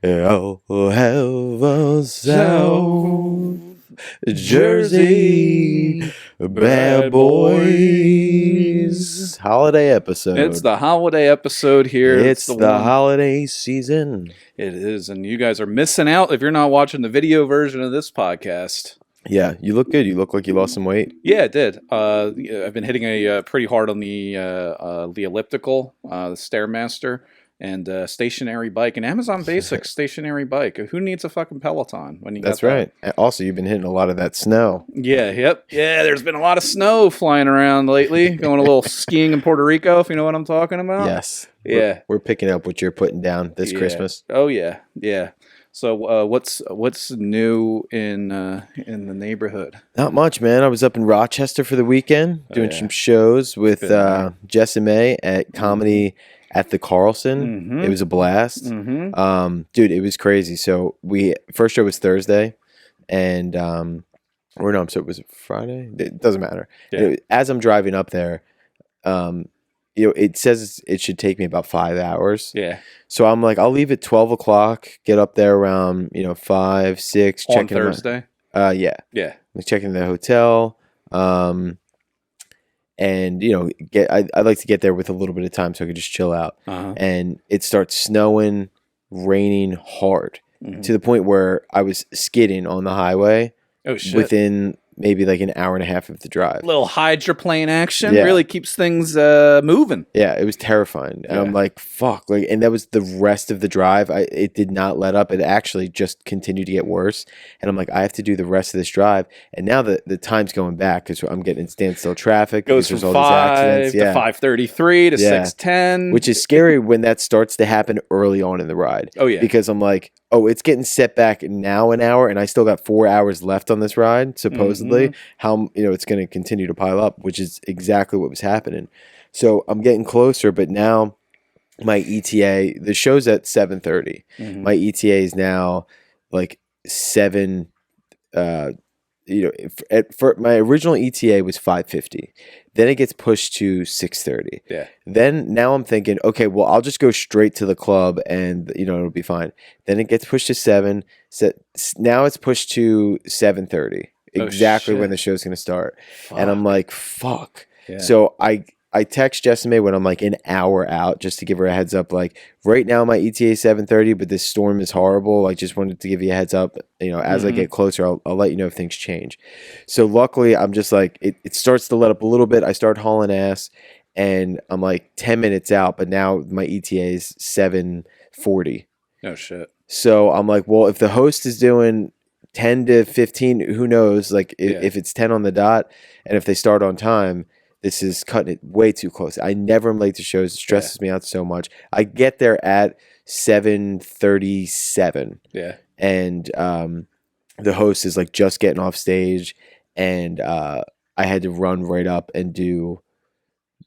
I'll have a South Jersey bad boys holiday episode. It's the holiday episode here. It's the holiday season. It is, and you guys are missing out if you're not watching the video version of this podcast. Yeah, you look good. You look like you lost some weight. Yeah, it did. I've been hitting a pretty hard on the elliptical, the Stairmaster, and stationary bike, an Amazon Basics stationary bike. Who needs a fucking Peloton when you got that? That's right. And also, you've been hitting a lot of that snow. Yeah, yep. Yeah, there's been a lot of snow flying around lately. Going a little skiing in Puerto Rico, if you know what I'm talking about. Yes. Yeah. We're picking up what you're putting down this Christmas. Oh, yeah. Yeah. So what's new in the neighborhood? Not much, man. I was up in Rochester for the weekend doing some shows with Jess and May at Comedy at the Carlson. Mm-hmm. It was a blast. Mm-hmm. Dude, it was crazy. So first show was Thursday, and so it was Friday. It doesn't matter. Yeah. As I'm driving up there, it says it should take me about 5 hours. Yeah. So I'm like, I'll leave at 12 o'clock, get up there around 5, 6. On Thursday. Yeah. Yeah. Checking the hotel. And I'd like to get there with a little bit of time so I could just chill out. Uh-huh. And it starts snowing, raining hard to the point where I was skidding on the highway. Oh shit! Within maybe like an hour and a half of the drive. Little hydroplane action Yeah. really keeps things moving. Yeah, it was terrifying. And I'm like, fuck. And that was the rest of the drive. It did not let up. It actually just continued to get worse. And I'm like, I have to do the rest of this drive. And now the time's going back because I'm getting in standstill traffic. Goes from there's all these 5 accidents. to Yeah. 5:33 to 6:10. Which is scary when that starts to happen early on in the ride. Oh, yeah. Because I'm like, oh, it's getting set back now an hour, and I still got 4 hours left on this ride, supposedly. How it's going to continue to pile up, which is exactly what was happening. So I'm getting closer, but now my ETA, the show's at 7:30. My ETA is now like 7. For my original ETA was 5:50. Then it gets pushed to 6:30. Yeah. Then now I'm thinking, okay, well, I'll just go straight to the club and it'll be fine. Then it gets pushed to 7. So now it's pushed to 7:30. Exactly when the show's going to start. Fuck. And I'm like, fuck. Yeah. So I text Jessica when I'm like an hour out just to give her a heads up. Like right now my ETA is 7:30, but this storm is horrible. I just wanted to give you a heads up. As I get closer, I'll let you know if things change. So luckily I'm just like, it starts to let up a little bit. I start hauling ass and I'm like 10 minutes out, but now my ETA is 7:40. Oh shit. So I'm like, well, if the host is doing 10 to 15, who knows? Like if it's 10 on the dot and if they start on time, this is cutting it way too close. I never am late to shows. It stresses me out so much. I get there at 7:37. Yeah. And the host is like just getting off stage and I had to run right up and do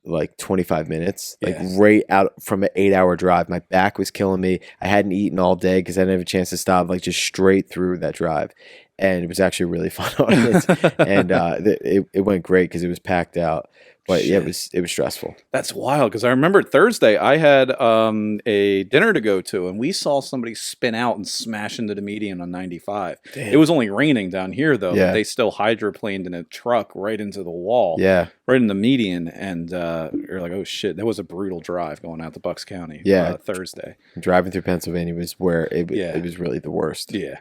like 25 minutes, like right out from an 8-hour drive. My back was killing me. I hadn't eaten all day because I didn't have a chance to stop, like just straight through that drive. And it was actually a really fun audience. And it went great because it was packed out. But yeah, it was stressful. That's wild because I remember Thursday I had a dinner to go to and we saw somebody spin out and smash into the median on 95. Damn. It was only raining down here though. Yeah. But they still hydroplaned in a truck right into the wall. Yeah. Right in the median. And you're like, oh shit, that was a brutal drive going out to Bucks County. Yeah. Thursday. Driving through Pennsylvania was where it was really the worst. Yeah.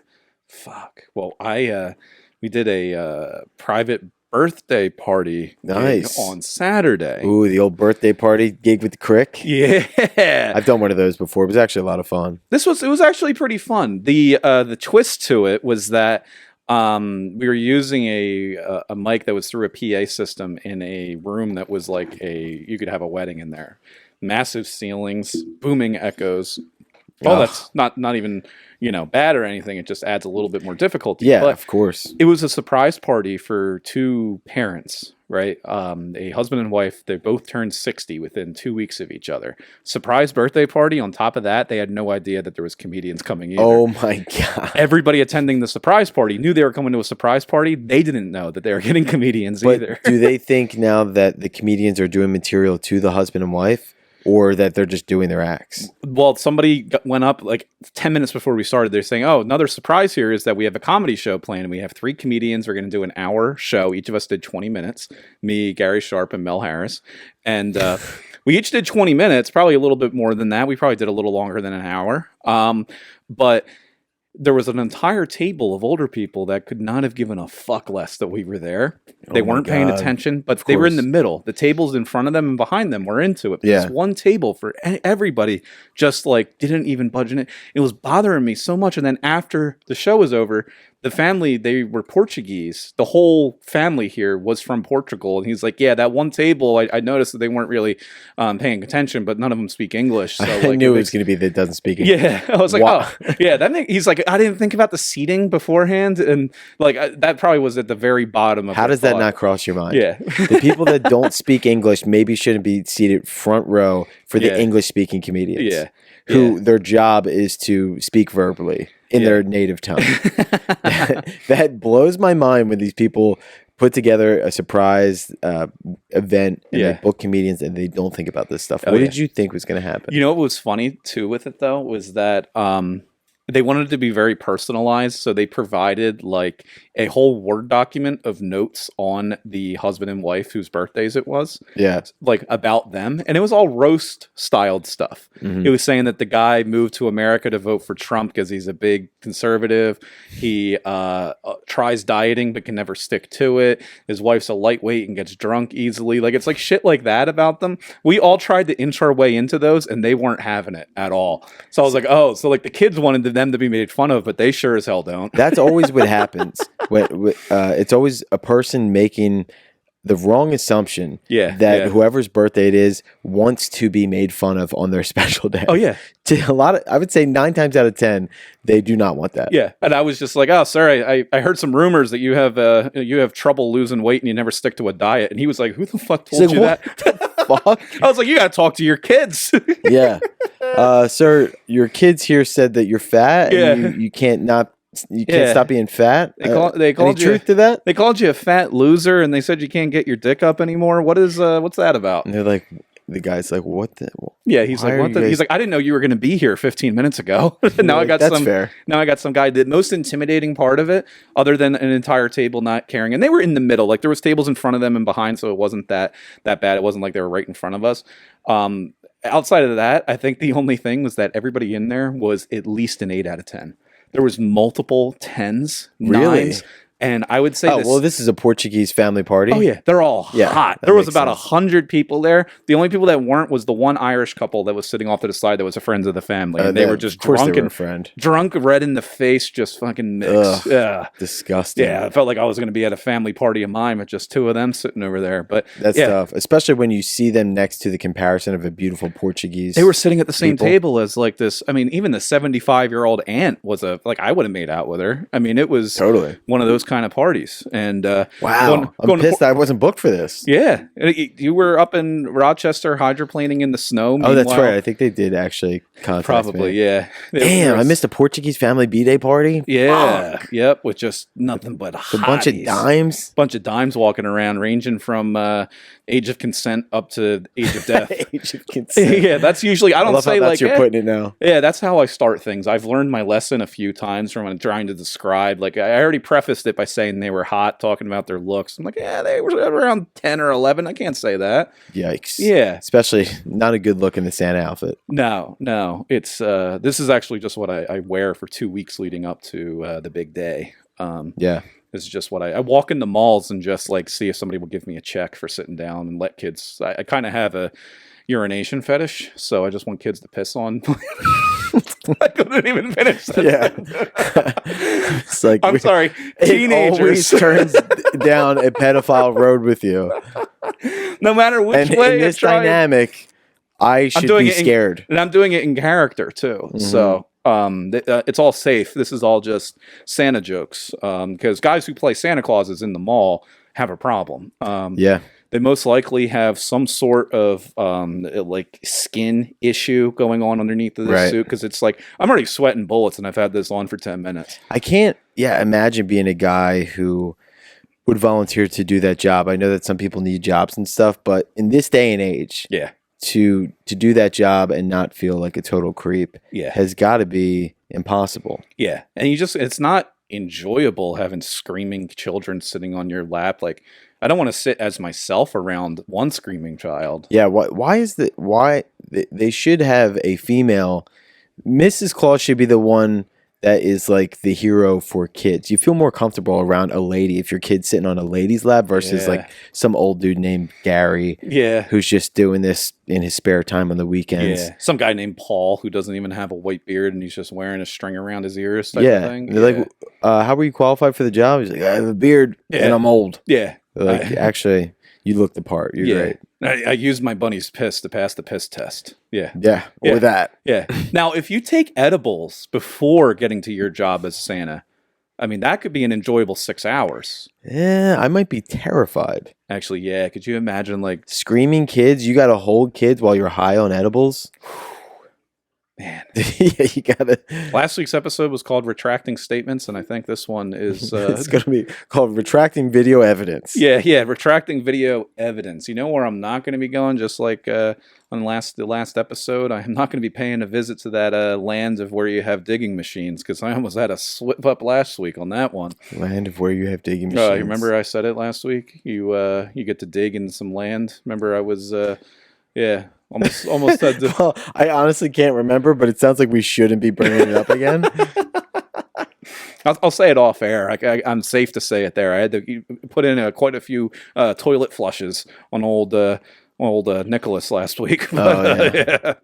Fuck. Well, we did a private birthday party on Saturday. Ooh, the old birthday party gig with the crick. Yeah. I've done one of those before. It was actually a lot of fun. It was actually pretty fun. The twist to it was that we were using a mic that was through a PA system in a room that was like you could have a wedding in there. Massive ceilings, booming echoes. Oh, that's not even bad or anything. It just adds a little bit more difficulty. Yeah, but of course. It was a surprise party for two parents, right? A husband and wife. They both turned 60 within 2 weeks of each other. Surprise birthday party. On top of that, they had no idea that there was comedians coming either. Oh my God. Everybody attending the surprise party knew they were coming to a surprise party. They didn't know that they were getting comedians either. Do they think now that the comedians are doing material to the husband and wife? or that they're just doing their acts? Well, somebody went up like 10 minutes before we started. They're saying, oh, another surprise here is that we have a comedy show planned. And we have 3 comedians. We're going to do an hour show. Each of us did 20 minutes. Me, Gary Sharp, and Mel Harris. And we each did 20 minutes, probably a little bit more than that. We probably did a little longer than an hour. But there was an entire table of older people that could not have given a fuck less that we were there. They weren't paying attention, but they were in the middle. The tables in front of them and behind them were into it. This one table for everybody just like didn't even budge in it. It was bothering me so much. And then after the show was over, the family, they were Portuguese. The whole family here was from Portugal. And he's like, yeah, that one table, I noticed that they weren't really paying attention, but none of them speak English. So I knew it was going to be that doesn't speak English. Yeah. I was like, oh, yeah. He's like, I didn't think about the seating beforehand. And like, that probably was at the very bottom of How does that not cross your mind? Yeah. The people that don't speak English maybe shouldn't be seated front row for the English-speaking comedians. Yeah. Who their job is to speak verbally in their native tongue. That blows my mind when these people put together a surprise event and they book comedians and they don't think about this stuff. What did you think was going to happen? You know what was funny too with it though was that they wanted it to be very personalized, so they provided like a whole Word document of notes on the husband and wife whose birthdays it was. Yeah. Like about them. And it was all roast styled stuff. It was saying that the guy moved to America to vote for Trump because he's a big conservative. He tries dieting but can never stick to it. His wife's a lightweight and gets drunk easily. Like it's like shit like that about them. We all tried to inch our way into those and they weren't having it at all. So I was like, oh, so like the kids wanted them to be made fun of, but they sure as hell don't. That's always what happens. It's always a person making the wrong assumption that whoever's birthday it is wants to be made fun of on their special day. Oh yeah. I would say 9 times out of 10, they do not want that. Yeah. And I was just like, oh, sorry, I heard some rumors that you have trouble losing weight and you never stick to a diet. And he was like, who the fuck told you that? Fuck? I was like, you got to talk to your kids. Yeah. Sir, your kids here said that you're fat and you can't stop being fat. They called any truth to that? They called you a fat loser, and they said you can't get your dick up anymore. What's that about? And they're like, the guy's like, what the? Yeah, he's like, what the? He's like, I didn't know you were going to be here 15 minutes ago. Now like, that's fair. Now I got some guy. The most intimidating part of it, other than an entire table not caring, and they were in the middle. Like there was tables in front of them and behind, so it wasn't that bad. It wasn't like they were right in front of us. Outside of that, I think the only thing was that everybody in there was at least an 8 out of 10. There was multiple 10s, 9s, and I would say this is a Portuguese family party. Oh yeah, they're all hot. There was about 100 people there. The only people that weren't was the one Irish couple that was sitting off to the side that was a friend of the family, and they were just drunk, red in the face, just fucking mixed. Disgusting. Yeah, I felt like I was going to be at a family party of mine with just 2 of them sitting over there. But that's tough, especially when you see them next to the comparison of a beautiful Portuguese. They were sitting at the same table as like this. I mean, even the 75-year-old aunt was I would have made out with her. I mean, it was totally one of those kind of parties. And wow, I'm pissed I wasn't booked for this. Yeah, you were up in Rochester hydroplaning in the snow. Oh, that's right. I think they did actually contact me. Yeah. Damn, I missed a Portuguese family B-Day party. Yeah. Fuck. Yep, with just nothing but hotties. A bunch of dimes. Bunch of dimes walking around, ranging from age of consent up to age of death. Age of consent. Yeah, that's usually, I don't say how that's like, you're putting it now. Yeah, that's how I start things. I've learned my lesson a few times from trying to describe. Like, I already prefaced it by saying they were hot, talking about their looks. I'm like, yeah, they were around 10 or 11. I can't say that. Yikes. Yeah. Especially not a good look in the Santa outfit. No. It's, this is actually just what I wear for 2 weeks leading up to the big day. Yeah. This is just what I walk into malls and just like see if somebody will give me a check for sitting down and let kids. I kind of have a urination fetish, so I just want kids to piss on. I couldn't even finish that. Yeah. It's like, I'm sorry, teenagers. It always turns down a pedophile road with you. No matter which and way in this dynamic, I should be scared. And I'm doing it in character too. Mm-hmm. So it's all safe. This is all just Santa jokes. Because guys who play Santa Clauses in the mall have a problem. They most likely have some sort of like skin issue going on underneath of this suit. Because it's like, I'm already sweating bullets and I've had this on for 10 minutes. I can't imagine being a guy who would volunteer to do that job. I know that some people need jobs and stuff, but in this day and age, to do that job and not feel like a total creep Yeah. has got to be impossible. Yeah. And it's not enjoyable having screaming children sitting on your lap. Like, I don't want to sit as myself around one screaming child. Yeah, why they should have a female. Mrs. Claus should be the one that is like the hero for kids. You feel more comfortable around a lady if your kid's sitting on a lady's lap versus like some old dude named Gary. Yeah. Who's just doing this in his spare time on the weekends. Yeah. Some guy named Paul who doesn't even have a white beard and he's just wearing a string around his ears type of thing. They're like, how were you qualified for the job? He's like, I have a beard and I'm old. Yeah. Like, actually, you look the part. You're great. I used my bunny's piss to pass the piss test. Yeah. Yeah. Or that. Yeah. Now, if you take edibles before getting to your job as Santa, I mean, that could be an enjoyable 6 hours. Yeah, I might be terrified. Actually, yeah. Could you imagine, like... Screaming kids? You got to hold kids while you're high on edibles? Man. Yeah, you got to... Last week's episode was called Retracting Statements, and I think this one is... it's going to be called Retracting Video Evidence. Yeah, Retracting Video Evidence. You know where I'm not going to be going? Just like on the last episode, I'm not going to be paying a visit to that land of where you have digging machines, because I almost had a slip up last week on that one. Land of where you have digging machines. You remember I said it last week? You get to dig in some land. Remember I was... Almost had to... Well, I honestly can't remember, but it sounds like we shouldn't be bringing it up again. I'll say it off air. I'm safe to say it there. I had to put in quite a few toilet flushes on old Nicholas last week. But,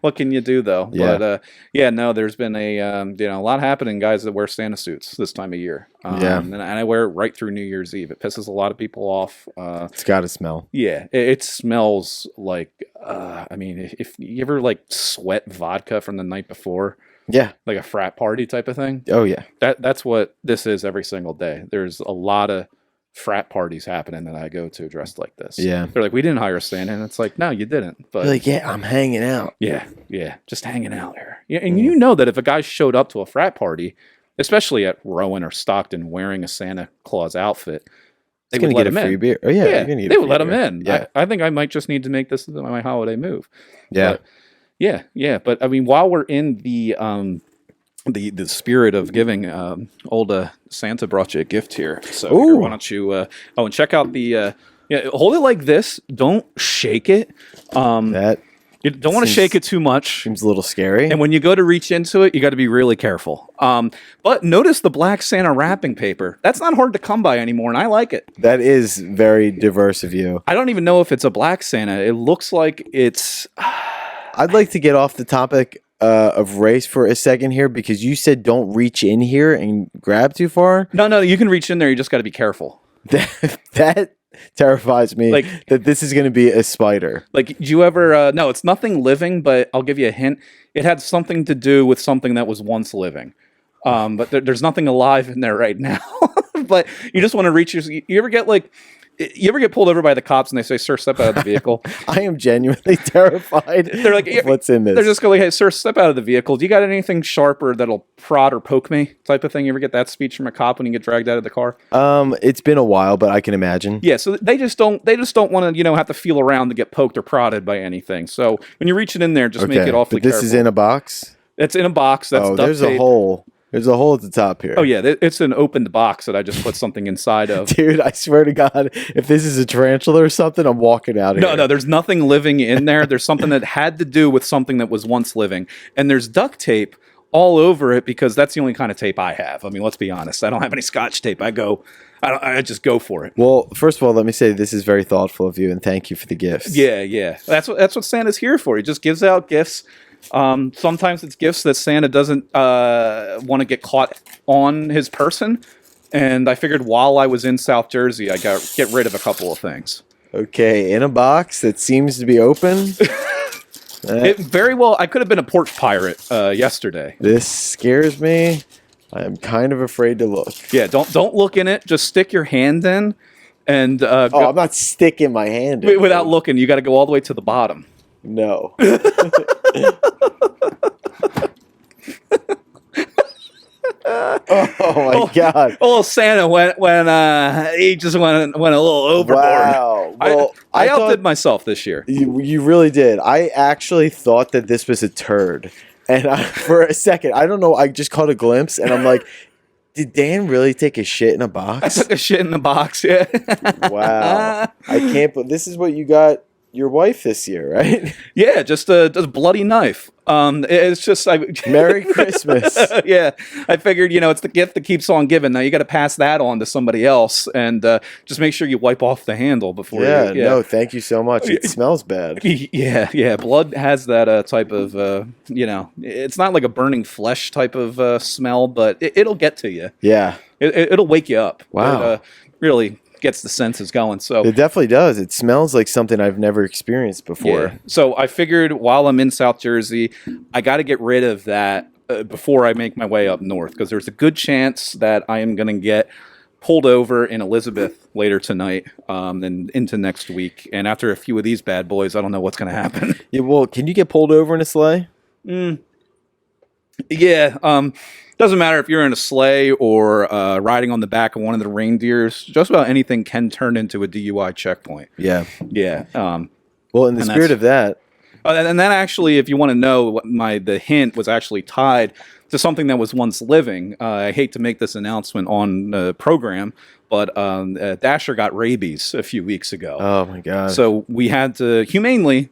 what can you do though? Yeah. But there's been a lot happening. Guys that wear Santa suits this time of year. And I wear it right through New Year's Eve. It pisses a lot of people off. It's got to smell. Yeah, it smells like. If you ever like sweat vodka from the night before. Yeah. Like a frat party type of thing. Oh yeah. That's what this is every single day. There's a lot of frat parties happening that I go to dressed like this. Yeah. They're like, we didn't hire Santa, and it's like, no, you didn't. But you're like, yeah, I'm hanging out. Yeah, just hanging out here. Yeah, and you know that if a guy showed up to a frat party, especially at Rowan or Stockton wearing a Santa Claus outfit, they would let him in. Beer. Oh yeah, they would let him in. Yeah. I think I might just need to make this my holiday move. Yeah. But, but I mean, while we're in the spirit of giving, old Santa brought you a gift here. So here, why don't you and check out the hold it like this. Don't shake it. You don't want to shake it too much. Seems a little scary. And when you go to reach into it, you got to be really careful. But notice the black Santa wrapping paper. That's not hard to come by anymore, and I like it. That is very diverse of you. I don't even know if it's a black Santa. It looks like it's... I'd like to get off the topic of race for a second here, because you said don't reach in here and grab too far. No, you can reach in there. You just got to be careful. That terrifies me, that this is going to be a spider. Like, do you ever... no, it's nothing living, but I'll give you a hint. It had something to do with something that was once living. But there's nothing alive in there right now. But you just want to reach... You ever get pulled over by the cops and they say, "Sir, step out of the vehicle"? I am genuinely terrified. They're like, "What's in this?" They're just going, "Hey, sir, step out of the vehicle. Do you got anything sharper that'll prod or poke me?" Type of thing. You ever get that speech from a cop when you get dragged out of the car? It's been a while, but I can imagine. Yeah, so they just don't want to, have to feel around to get poked or prodded by anything. So when you reach it in there, just make it awfully careful. This is in a box? It's in a box. That's duct there's tape. a hole. There's a hole at the top here. Oh, yeah. It's an opened box that I just put something inside of. Dude, I swear to God, if this is a tarantula or something, I'm walking out of here. No, there's nothing living in there. There's something that had to do with something that was once living. And there's duct tape all over it because that's the only kind of tape I have. I mean, let's be honest. I don't have any Scotch tape. I just go for it. Well, first of all, let me say this is very thoughtful of you, and thank you for the gifts. Yeah. That's what Santa's here for. He just gives out gifts. Sometimes it's gifts that Santa doesn't want to get caught on his person, and I figured while I was in South Jersey, I get rid of a couple of things. Okay, in a box that seems to be open. It very well. I could have been a porch pirate yesterday. This scares me. I'm kind of afraid to look. Yeah, don't look in it. Just stick your hand in, and I'm not sticking my hand in without looking. You got to go all the way to the bottom. No. Oh my God! Oh, Santa when he just went a little overboard. Well, I outdid thought myself this year. you really did. I actually thought that this was a turd. And for a second, I don't know, I just caught a glimpse and I'm like, did Dan really take a shit in a I box? took a shit in the box, yeah. Wow. I can't, but this is what you got your wife this year, right? Yeah, just a bloody knife. It's just Merry Christmas. Yeah, I figured, it's the gift that keeps on giving. Now you got to pass that on to somebody else, and just make sure you wipe off the handle before. Yeah, no, thank you so much. It smells bad. Yeah. Blood has that type of, it's not like a burning flesh type of smell, but it'll get to you. Yeah. It'll wake you up. Wow. It really gets the senses going. So it definitely does. It smells like something I've never experienced before. Yeah. So I figured while I'm in South Jersey, I got to get rid of that before I make my way up north, because there's a good chance that I am going to get pulled over in Elizabeth later tonight and into next week. And after a few of these bad boys, I don't know what's going to happen. Yeah, well, can you get pulled over in a sleigh? Yeah. Doesn't matter if you're in a sleigh or riding on the back of one of the reindeers. Just about anything can turn into a DUI checkpoint. Yeah. Yeah. Well, in the spirit of that. And then actually, if you want to know what the hint was actually tied to something that was once living. I hate to make this announcement on the program, but Dasher got rabies a few weeks ago. Oh my God. So we had to humanely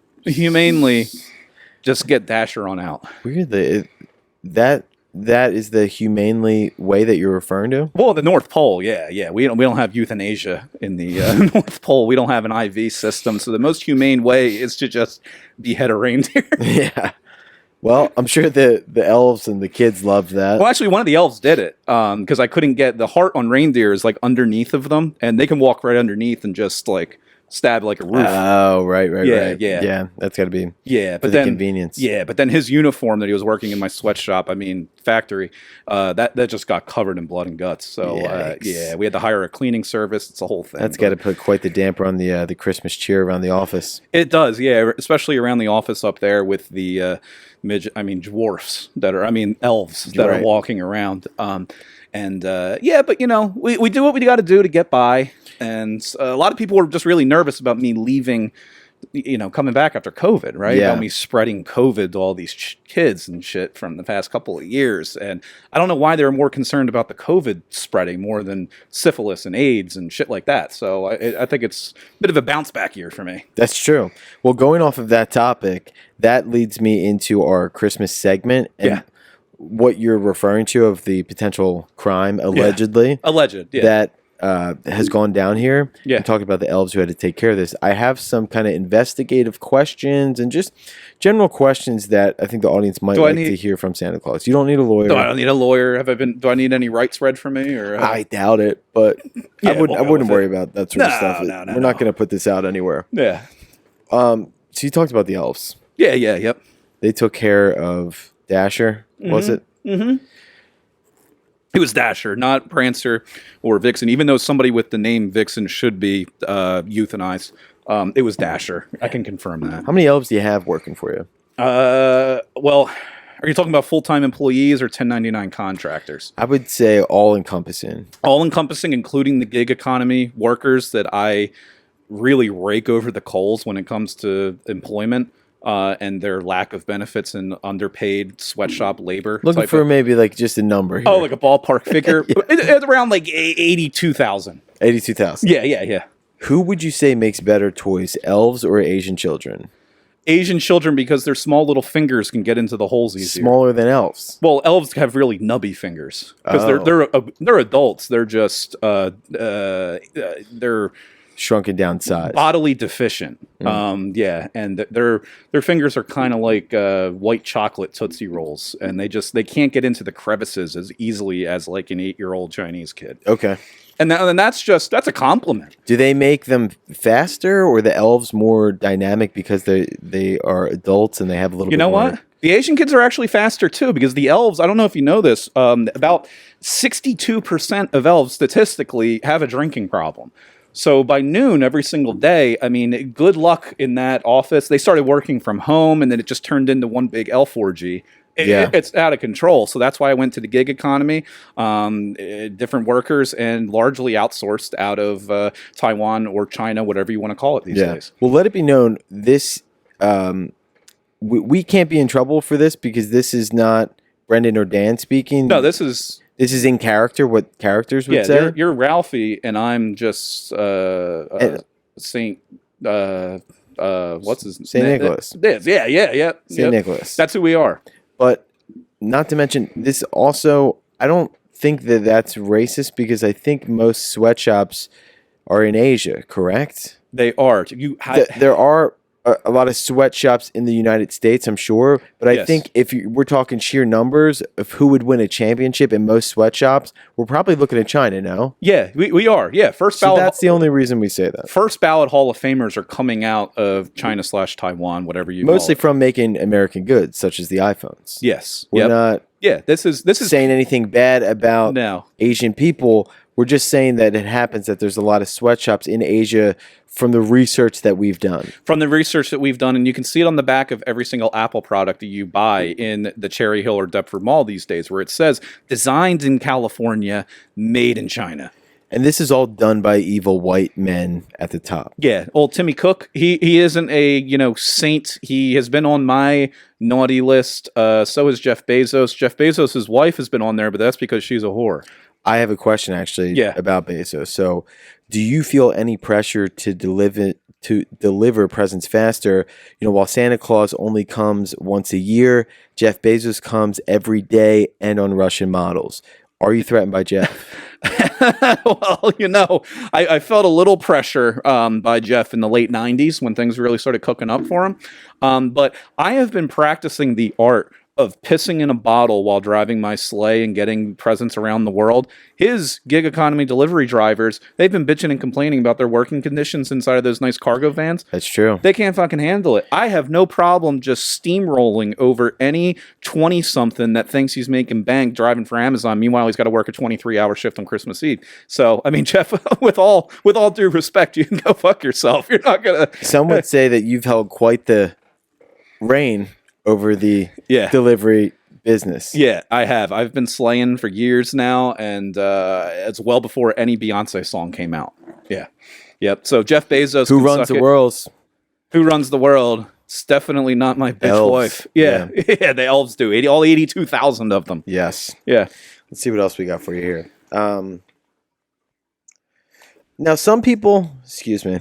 just get Dasher on out. Weirdly, that is the humanely way that you're referring to? Well, the North Pole, yeah. We don't have euthanasia in the North Pole. We don't have an IV system, so the most humane way is to just behead a reindeer. Yeah. Well, I'm sure the elves and the kids loved that. Well, actually, one of the elves did it because I couldn't get the heart on reindeer is like underneath of them, and they can walk right underneath and just like stab like a roof. Oh, right. Yeah. Yeah, that's got to be but the then convenience. Yeah, but then his uniform that he was working in my sweatshop, factory, that just got covered in blood and guts. So we had to hire a cleaning service. It's a whole thing. That's got to put quite the damper on the Christmas cheer around the office. It does, yeah, especially around the office up there with the dwarfs elves that are walking around. But we do what we got to do to get by. And a lot of people were just really nervous about me leaving, coming back after COVID, right? Yeah. About me spreading COVID to all these kids and shit from the past couple of years. And I don't know why they were more concerned about the COVID spreading more than syphilis and AIDS and shit like that. So I think it's a bit of a bounce back year for me. That's true. Well, going off of that topic, that leads me into our Christmas segment. And what you're referring to of the potential crime, allegedly. Alleged, yeah. That has gone down here. Yeah. I'm talking about the elves who had to take care of this. I have some kind of investigative questions and just general questions that I think the audience might to hear from Santa Claus. You don't need a lawyer. I don't need a lawyer. Do I need any rights read for me? Or I doubt it, but I wouldn't worry about that sort of stuff. We're not going to put this out anywhere. Yeah. So you talked about the elves. Yep. They took care of Dasher, was it? Mm-hmm. It was Dasher, not Prancer or Vixen, even though somebody with the name Vixen should be euthanized. It was Dasher. I can confirm that. How many elves do you have working for you? Well, are you talking about full-time employees or 1099 contractors? I would say all-encompassing. All-encompassing, including the gig economy workers that I really rake over the coals when it comes to employment. And their lack of benefits and underpaid sweatshop labor. Looking for maybe like just a number here. Oh, like a ballpark figure? It's around like 82,000. 82,000. Yeah. Who would you say makes better toys, elves or Asian children? Asian children, because their small little fingers can get into the holes easier. Smaller than elves. Well, elves have really nubby fingers because they're adults. They're just they're shrunken down size, bodily deficient. And their fingers are kind of like white chocolate Tootsie Rolls, and they can't get into the crevices as easily as like an 8-year-old Chinese kid. Okay. And that's a compliment. Do they make them faster, or the elves more dynamic because they are adults and they have a little bit more? What? The Asian kids are actually faster too, because the elves, I don't know if you know this, about 62% of elves statistically have a drinking problem. So by noon every single day, good luck in that office. They started working from home, and then it just turned into one big elf orgy It's out of control. So that's why I went to the gig economy, different workers, and largely outsourced out of Taiwan or China, whatever you want to call it these days. Well, let it be known, this we can't be in trouble for this because this is not Brendan or Dan speaking. No, this is in character, what characters would say. You're Ralphie, and I'm just Saint. What's his name? Saint Nicholas. Yeah. Saint Nicholas. That's who we are. But not to mention, this also, I don't think that that's racist because I think most sweatshops are in Asia, correct? They are. There are a lot of sweatshops in the United States, I'm sure. But I think if we're talking sheer numbers of who would win a championship in most sweatshops, we're probably looking at China now. Yeah, we are. Yeah, so that's the only reason we say that. First ballot Hall of Famers are coming out of China/Taiwan, whatever you mostly call it. From making American goods, such as the iPhones. Yes. We're not this is saying anything bad about Asian people. We're just saying that it happens that there's a lot of sweatshops in Asia from the research that we've done. And you can see it on the back of every single Apple product that you buy in the Cherry Hill or Deptford Mall these days, where it says, designed in California, made in China. And this is all done by evil white men at the top. Yeah, old Timmy Cook, he isn't a saint. He has been on my naughty list. So is Jeff Bezos. Jeff Bezos' wife has been on there, but that's because she's a whore. I have a question actually about Bezos. So, do you feel any pressure to deliver presents faster? While Santa Claus only comes once a year, Jeff Bezos comes every day and on Russian models. Are you threatened by Jeff? Well, I felt a little pressure by Jeff in the late 90s when things really started cooking up for him. But I have been practicing the art of pissing in a bottle while driving my sleigh and getting presents around the world. His gig economy delivery drivers, they've been bitching and complaining about their working conditions inside of those nice cargo vans. That's true. They can't fucking handle it. I have no problem just steamrolling over any 20-something that thinks he's making bank driving for Amazon. Meanwhile, he's got to work a 23-hour shift on Christmas Eve. So, I mean, Jeff, with all due respect, you can go fuck yourself. You're not going to... Some would say that you've held quite the reign over the delivery business. Yeah, I have. I've been slaying for years now, and it's well before any Beyonce song came out. Yeah. Yep. So Jeff Bezos. Who runs the world? Who runs the world? It's definitely not my bitch elves. wife. Yeah. Yeah, the elves do. All 82,000 of them. Yes. Yeah. Let's see what else we got for you here. Now, some people, excuse me.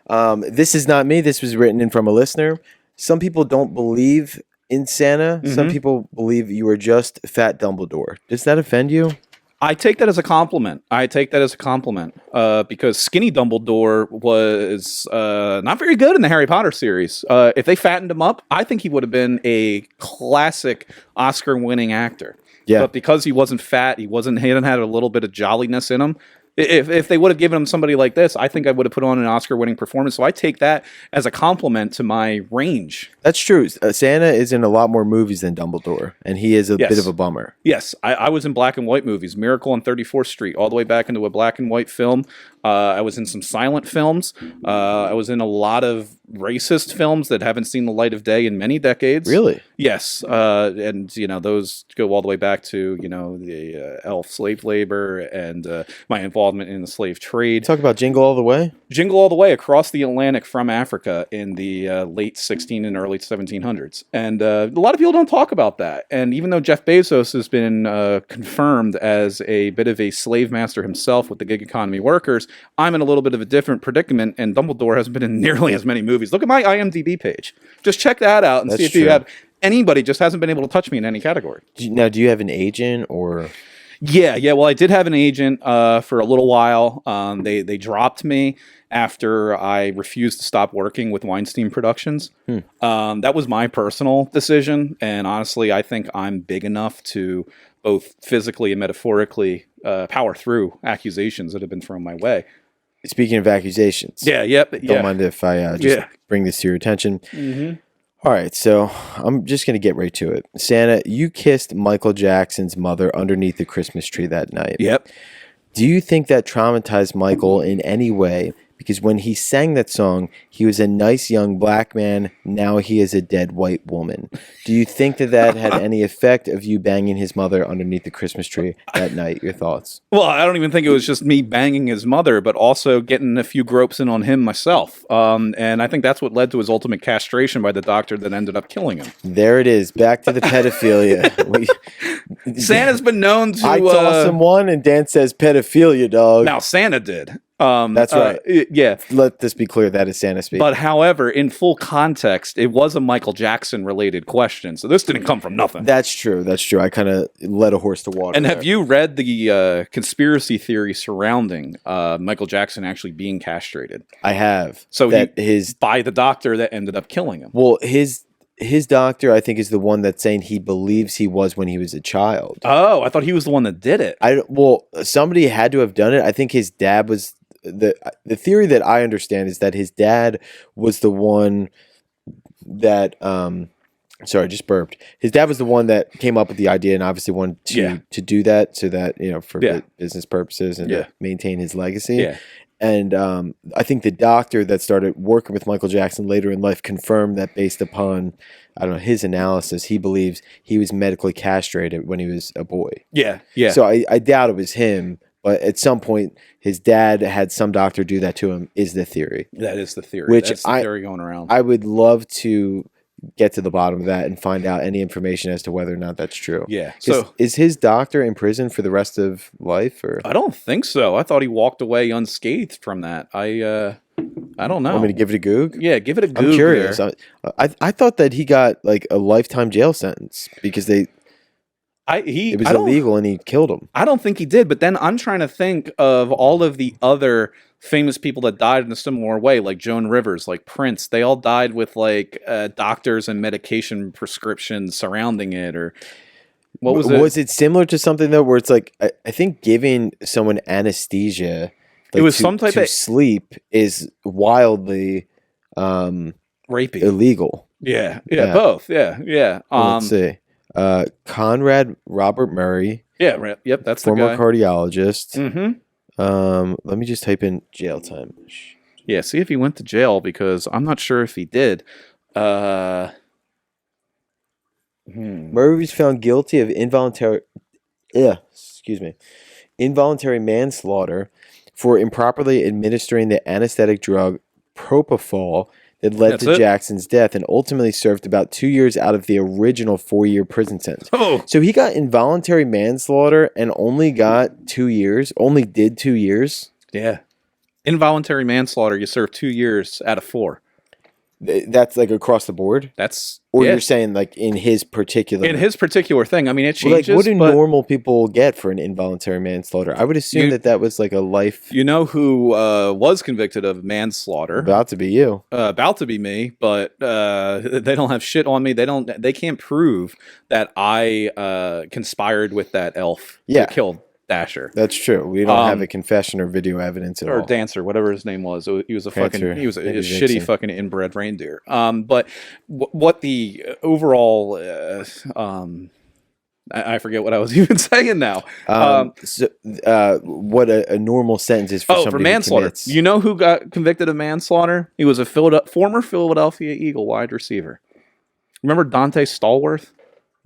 This is not me. This was written in from a listener. Some people don't believe in Santa. Mm-hmm. Some people believe you are just Fat Dumbledore. Does that offend you? I take that as a compliment. Because Skinny Dumbledore was not very good in the Harry Potter series. If they fattened him up, I think he would have been a classic Oscar-winning actor. Yeah. But because he wasn't fat, he hadn't had a little bit of jolliness in him. If they would have given him somebody like this, I think I would have put on an Oscar-winning performance. So I take that as a compliment to my range. That's true. Santa is in a lot more movies than Dumbledore, and he is a bit of a bummer. Yes, I was in black and white movies. Miracle on 34th Street, all the way back into a black and white film. I was in some silent films. I was in a lot of racist films that haven't seen the light of day in many decades. Really? Yes. And, those go all the way back to, the elf slave labor and my involvement in the slave trade. Talk about Jingle All the Way? Jingle All the Way across the Atlantic from Africa in the late 16 and early 1700s. And a lot of people don't talk about that. And even though Jeff Bezos has been confirmed as a bit of a slave master himself with the gig economy workers, I'm in a little bit of a different predicament, and Dumbledore hasn't been in nearly as many movies. Look at my IMDb page. Just check that out and see if you have anybody just hasn't been able to touch me in any category. Now, do you have an agent or... Yeah. Well, I did have an agent for a little while. They dropped me after I refused to stop working with Weinstein Productions. That was my personal decision, and honestly, I think I'm big enough to both physically and metaphorically power through accusations that have been thrown my way. Speaking of accusations. Don't mind if I just bring this to your attention. Mm-hmm. All right, so I'm just going to get right to it. Santa, you kissed Michael Jackson's mother underneath the Christmas tree that night. Yep. Do you think that traumatized Michael in any way? because when he sang that song, he was a nice young black man. Now he is a dead white woman. Do you think that had any effect of you banging his mother underneath the Christmas tree that night? Your thoughts? Well, I don't even think it was just me banging his mother, but also getting a few gropes in on him myself. And I think that's what led to his ultimate castration by the doctor that ended up killing him. There it is. Back to the pedophilia. Santa's been known to... I toss him one, and Dan says pedophilia, dog. Now, Santa did. That's right. Yeah. Let this be clear. That is Santa speak. But however, in full context, it was a Michael Jackson related question. So this didn't come from nothing. That's true. That's true. I kind of led a horse to water. And there. have you read the conspiracy theory surrounding Michael Jackson actually being castrated? I have. So that by the doctor that ended up killing him. Well, his doctor, I think, is the one that's saying he believes he was when he was a child. Oh, I thought he was the one that did it. Well, somebody had to have done it. I think his dad was the theory that I understand is that his dad was the one that sorry, I just burped. His dad was the one that came up with the idea and obviously wanted to do that so that, for business purposes and to maintain his legacy. Yeah. And I think the doctor that started working with Michael Jackson later in life confirmed that based upon, I don't know, his analysis, he believes he was medically castrated when he was a boy. Yeah, yeah. So I doubt it was him, but at some point his dad had some doctor do that to him is the theory. That is the theory. Which That's the theory going around. I would love to get to the bottom of that and find out any information as to whether or not that's true. Yeah. So is his doctor in prison for the rest of life, or? I don't think so. I thought he walked away unscathed from that. I don't know. Want me to give it a goog? Yeah, give it a goog. I'm curious. I thought that he got like a lifetime jail sentence because it was illegal and he killed him. I don't think he did, but then I'm trying to think of all of the other famous people that died in a similar way, like Joan Rivers, like Prince. They all died with like doctors and medication prescriptions surrounding it, or what was it? Was it similar to something though, where it's like I think giving someone anesthesia, it was some type of sleep is wildly rapey, illegal. Yeah, both. Yeah. Let's see. Conrad Robert Murray. Yeah, yep, that's the former guy. Cardiologist. Mm-hmm. Let me just type in jail time. Yeah, see if he went to jail, because I'm not sure if he did. Murray was found guilty of involuntary manslaughter for improperly administering the anesthetic drug propofol that led to Jackson's death, and ultimately served about 2 years out of the original 4-year prison sentence. Oh. So he got involuntary manslaughter and only got 2 years, only did 2 years? Yeah. Involuntary manslaughter, you serve 2 years out of 4. That's like across the board? You're saying like in his particular... In his particular thing. I mean, it changes. What do normal people get for an involuntary manslaughter? I would assume that was like a life... You know who was convicted of manslaughter? About to be you. About to be me, but they don't have shit on me. They can't prove that I conspired with that elf to kill Dasher. That's true. We don't have a confession or video evidence at all. Or Dancer, whatever his name was. He was a shitty fucking inbred reindeer. But what the overall I forget what I was even saying now. What a normal sentence is for somebody for manslaughter. You know who got convicted of manslaughter? He was a former Philadelphia Eagle wide receiver. Remember Dante Stallworth?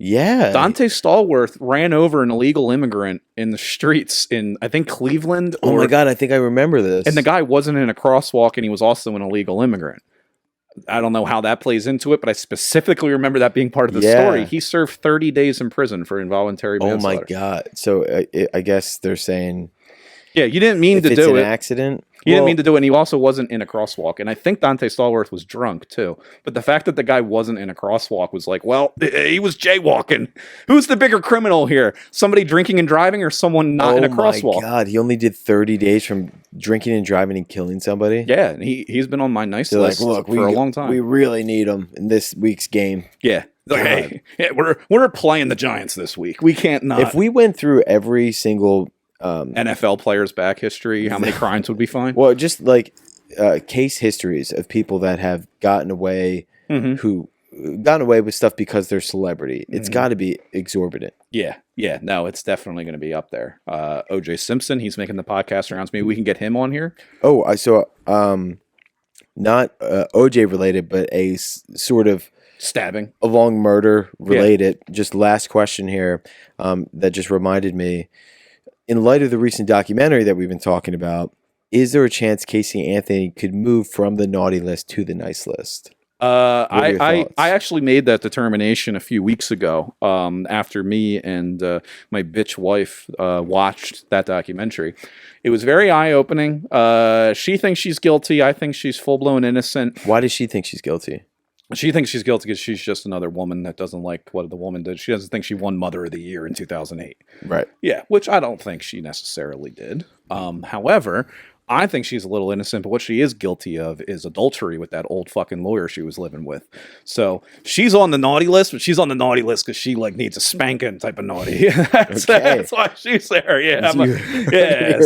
Yeah. Dante Stallworth ran over an illegal immigrant in the streets in, I think, Cleveland. Oh my God, I think I remember this. And the guy wasn't in a crosswalk, and he was also an illegal immigrant. I don't know how that plays into it, but I specifically remember that being part of the story. He served 30 days in prison for involuntary manslaughter. Oh my God. So I guess they're saying... Yeah, you didn't mean to do it. If it's an accident... You didn't mean to do it, and he also wasn't in a crosswalk. And I think Dante Stallworth was drunk, too. But the fact that the guy wasn't in a crosswalk was like, well, he was jaywalking. Who's the bigger criminal here? Somebody drinking and driving, or someone not in a crosswalk? Oh my God, he only did 30 days from drinking and driving and killing somebody? Yeah, and he's been on my nice list for a long time. We really need him in this week's game. Yeah. Hey, we're playing the Giants this week. We can't not. If we went through every single... NFL players' back history, how many crimes would be fine? Well, just like case histories of people that have gotten away who gotten away with stuff because they're celebrity. It's got to be exorbitant. Yeah. No, it's definitely going to be up there. OJ Simpson, he's making the podcast rounds. Maybe we can get him on here. Oh, I saw, not OJ related, but a sort of stabbing along murder related. Just last question here, that just reminded me. In light of the recent documentary that we've been talking about, is there a chance Casey Anthony could move from the naughty list to the nice list? I actually made that determination a few weeks ago, after me and my bitch wife watched that documentary. It was very eye-opening. She thinks she's guilty. I think she's full-blown innocent. Why does she think she's guilty? She thinks she's guilty because she's just another woman that doesn't like what the woman did. She doesn't think she won Mother of the Year in 2008. Right. Yeah, which I don't think she necessarily did. However, I think she's a little innocent, but what she is guilty of is adultery with that old fucking lawyer she was living with. So she's on the naughty list, but she's on the naughty list because she like needs a spanking type of naughty. That's why she's there. Yeah,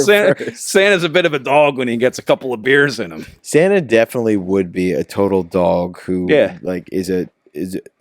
Santa's a bit of a dog when he gets a couple of beers in him. Santa definitely would be a total dog who like is a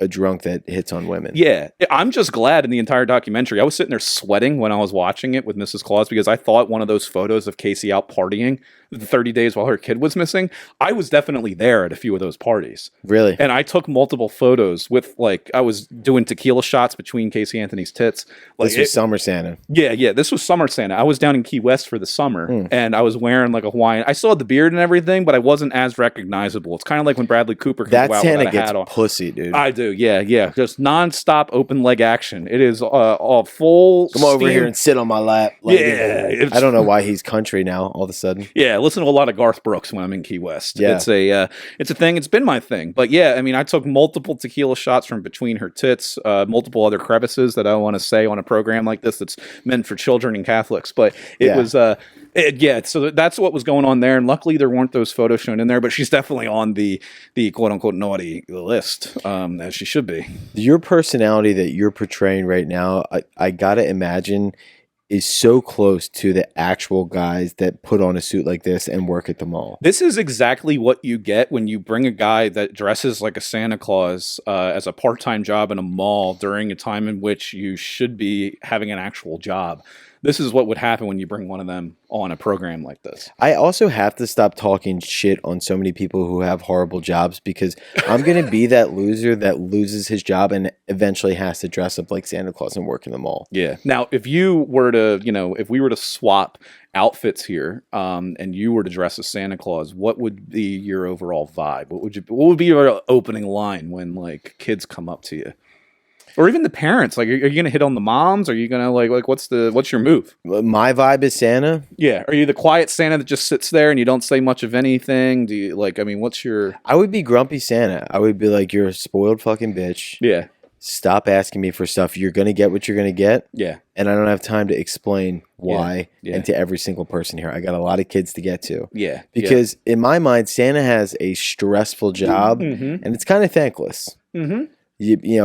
drunk that hits on women. Yeah. I'm just glad in the entire documentary. I was sitting there sweating when I was watching it with Mrs. Claus because I thought one of those photos of Casey out partying the 30 days while her kid was missing, I was definitely there at a few of those parties. Really? And I took multiple photos with, like, I was doing tequila shots between Casey Anthony's tits. Like, this was Summer Santa. Yeah. This was Summer Santa. I was down in Key West for the summer, and I was wearing, like, a Hawaiian. I still had the beard and everything, but I wasn't as recognizable. It's kind of like when Bradley Cooper comes out Santa without a hat on. Pussy, dude. I do, yeah. Just nonstop open leg action. It is all full. Come over here and sit on my lap. Like, yeah, I don't know why he's country now. All of a sudden, yeah. Listen to a lot of Garth Brooks when I'm in Key West. Yeah, it's a thing. It's been my thing. But yeah, I mean, I took multiple tequila shots from between her tits, multiple other crevices that I want to say on a program like this that's meant for children and Catholics. But it was so that's what was going on there, and luckily there weren't those photos shown in there. But she's definitely on the quote unquote naughty list, as she should be. Your personality that you're portraying right now, I gotta imagine, is so close to the actual guys that put on a suit like this and work at the mall. This is exactly what you get when you bring a guy that dresses like a Santa Claus as a part-time job in a mall during a time in which you should be having an actual job. This is what would happen when you bring one of them on a program like this. I also have to stop talking shit on so many people who have horrible jobs because I'm going to be that loser that loses his job and eventually has to dress up like Santa Claus and work in the mall. Yeah. Now, if you were to, if we were to swap outfits here, and you were to dress as Santa Claus, what would be your overall vibe? What would be your opening line when like kids come up to you? Or even the parents, like, are you going to hit on the moms? Are you going to like, what's your move? My vibe is Santa. Yeah. Are you the quiet Santa that just sits there and you don't say much of anything? Do you what's your... I would be grumpy Santa. I would be like, you're a spoiled fucking bitch. Yeah. Stop asking me for stuff. You're going to get what you're going to get. Yeah. And I don't have time to explain why and to every single person here. I got a lot of kids to get to. Yeah. Because in my mind, Santa has a stressful job and it's kind of thankless. Mm-hmm.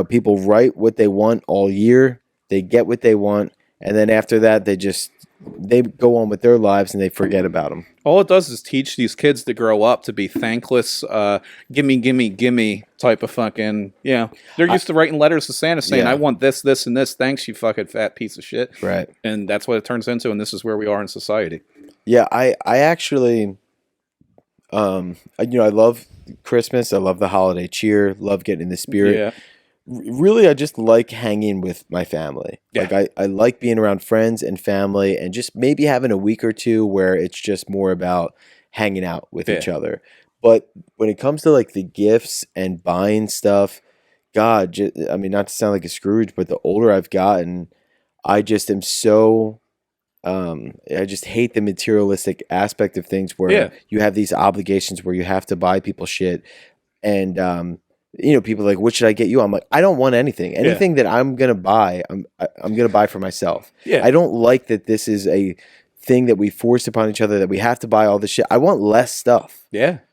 People write what they want all year. They get what they want. And then after that, they go on with their lives and they forget about them. All it does is teach these kids to grow up to be thankless, gimme type of fucking, They're used to writing letters to Santa saying, I want this, this, and this. Thanks, you fucking fat piece of shit. Right. And that's what it turns into, and this is where we are in society. Yeah, I actually, I love Christmas. I love the holiday cheer. Love getting in the spirit. Yeah. Really, I just like hanging with my family. Yeah. Like I like being around friends and family and just maybe having a week or two where it's just more about hanging out with each other. But when it comes to like the gifts and buying stuff, God, not to sound like a Scrooge, but the older I've gotten, I just am so... I just hate the materialistic aspect of things where you have these obligations where you have to buy people shit and people are like, what should I get you? I'm like, I don't want anything that I'm gonna buy. I'm gonna buy for myself. I don't like that this is a thing that we force upon each other, that we have to buy all this shit. I want less stuff.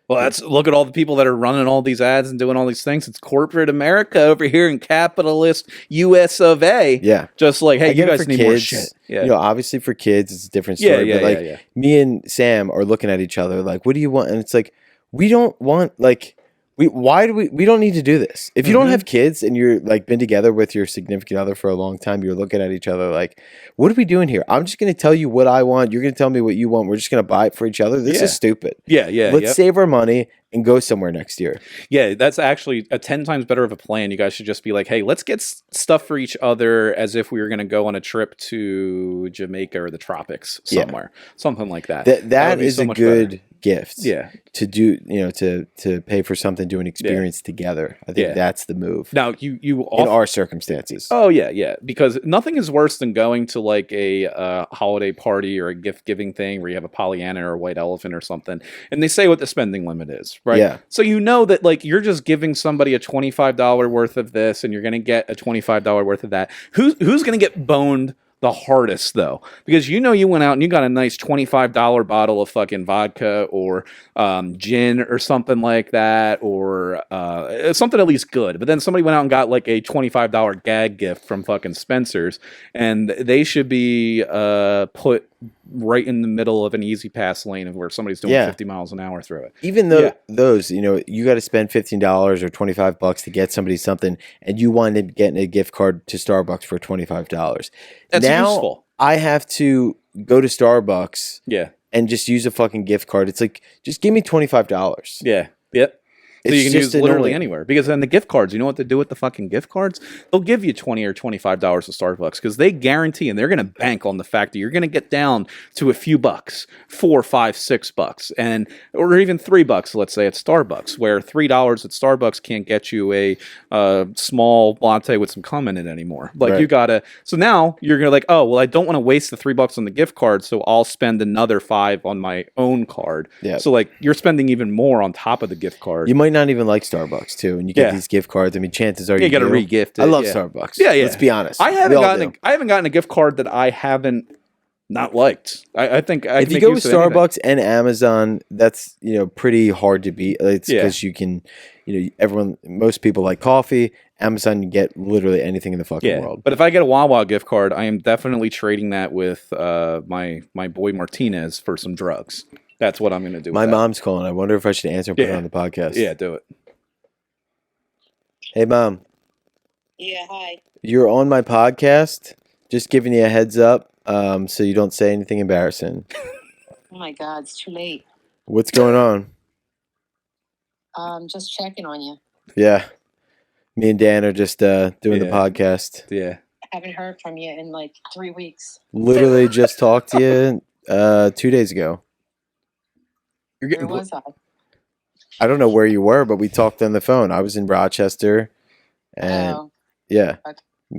Well, look at all the people that are running all these ads and doing all these things. It's corporate America over here in capitalist US of A. Yeah. Just like, hey, you guys need more shit. Yeah. Obviously for kids, it's a different story. But me and Sam are looking at each other like, what do you want? And it's like, we don't want, like, Why do we don't need to do this. If you don't have kids and you're like been together with your significant other for a long time, you're looking at each other like, what are we doing here? I'm just going to tell you what I want. You're going to tell me what you want. We're just going to buy it for each other. This is stupid. Yeah. Let's save our money and go somewhere next year. Yeah, that's actually a 10 times better of a plan. You guys should just be like, hey, let's get stuff for each other as if we were going to go on a trip to Jamaica or the tropics somewhere. Something like that. That is so a good gift. Yeah. To do, to pay for something, do an experience together. I think that's the move. Now, you in our circumstances. Oh, yeah. Because nothing is worse than going to like a holiday party or a gift giving thing where you have a Pollyanna or a white elephant or something, and they say what the spending limit is, right? Yeah. So you know that like you're just giving somebody a $25 worth of this, and you're going to get a $25 worth of that. Who's going to get boned the hardest though? Because you went out and you got a nice $25 bottle of fucking vodka or gin or something like that, or something at least good. But then somebody went out and got like a $25 gag gift from fucking Spencer's, and they should be put right in the middle of an easy pass lane of where somebody's doing 50 miles an hour through it. Even though those, you got to spend $15 or $25 to get somebody something, and you wind up getting a gift card to Starbucks for $25. That's now, useful. I have to go to Starbucks and just use a fucking gift card. It's like, just give me $25. Yeah. Yep. So you can use literally anywhere. Because then the gift cards, you know what they do with the fucking gift cards? They'll give you $20 or $25 to Starbucks because they guarantee and they're going to bank on the fact that you're going to get down to a few bucks, $4, $5, $6, and or even $3, let's say at Starbucks, where $3 at Starbucks can't get you a small latte with some cum in it anymore. Like you gotta. So now you're gonna like, oh well, I don't want to waste the $3 on the gift card, so I'll spend another $5 on my own card. Yeah. So like you're spending even more on top of the gift card. You might not even like Starbucks too, and you get these gift cards. I mean, chances are you got to re-gift it. I love Starbucks. Yeah. Let's be honest. I haven't gotten a gift card that I haven't not liked. I think if you go with Starbucks and Amazon, that's pretty hard to beat. It's because you can, most people like coffee. Amazon, you get literally anything in the fucking world. But if I get a Wawa gift card, I am definitely trading that with my boy Martinez for some drugs. That's what I'm going to do. My mom's calling. I wonder if I should answer and put her on the podcast. Yeah, do it. Hey, Mom. Yeah, hi. You're on my podcast. Just giving you a heads up so you don't say anything embarrassing. Oh, my God. It's too late. What's going on? Just checking on you. Yeah. Me and Dan are just doing the podcast. Yeah. I haven't heard from you in like 3 weeks. Literally just talked to you 2 days ago. Where was I? I don't know where you were, but we talked on the phone. I was in Rochester, and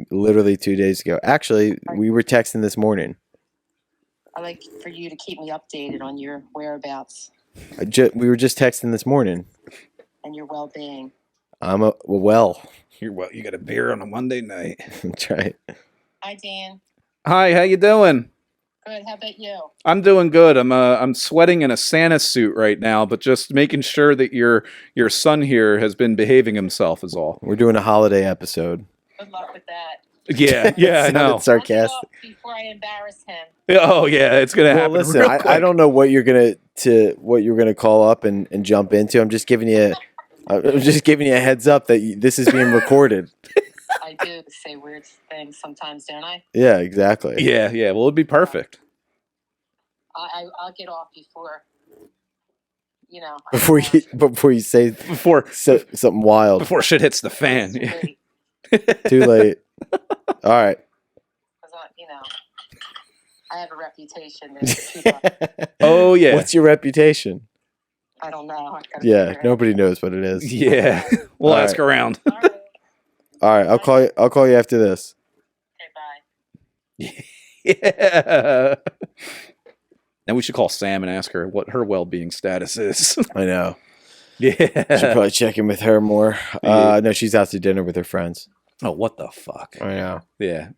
literally 2 days ago. Actually, we were texting this morning. I like for you to keep me updated on your whereabouts. We were just texting this morning. And your well-being. You're well. You got a beer on a Monday night. That's right. Hi, Dan. Hi, how you doing? Good. How about you? I'm doing good. I'm sweating in a Santa suit right now, but just making sure that your son here has been behaving himself is all. We're doing a holiday episode. Good luck with that. Yeah, I know. Sarcastic. Before I embarrass him. Oh yeah, it's gonna happen. Listen, real quick. I don't know what you're gonna call up and jump into. I'm just giving you a heads up that this is being recorded. I do say weird things sometimes, don't I? Yeah, exactly. Yeah. Well, it'd be perfect. I'll get off before. Before you say something wild. Before shit hits the fan. Too late. All right. Because I have a reputation. Oh yeah. What's your reputation? I don't know. Yeah, nobody knows what it is. Yeah. We'll ask around. All right, I'll call you after this. Okay, bye. Yeah. Now we should call Sam and ask her what her well-being status is. I know. Yeah. Should probably check in with her more. No, she's out to dinner with her friends. Oh, what the fuck? I know. Yeah.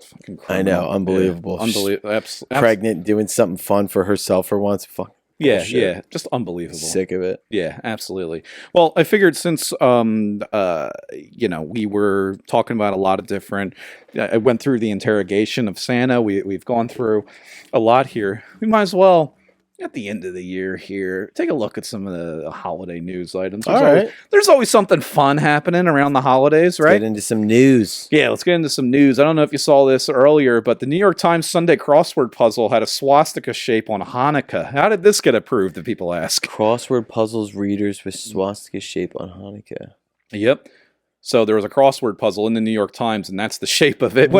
Fucking criminal. I know. Unbelievable. Yeah. Unbelievable. Pregnant, doing something fun for herself for once. Fuck. Yeah, just unbelievable. Sick of it. Yeah, absolutely. Well, I figured since we were talking about a lot of different. I went through the interrogation of Santa. We've gone through a lot here. We might as well At the end of the year here, take a look at some of the holiday news items. All right. There's always something fun happening around the holidays, right? Let's get into some news. Yeah, let's get into some news. I don't know if you saw this earlier, but the New York Times Sunday crossword puzzle had a swastika shape on Hanukkah. How did this get approved, the people ask? Crossword puzzles readers with swastika shape on Hanukkah. Yep. So there was a crossword puzzle in the New York Times, and that's the shape of it.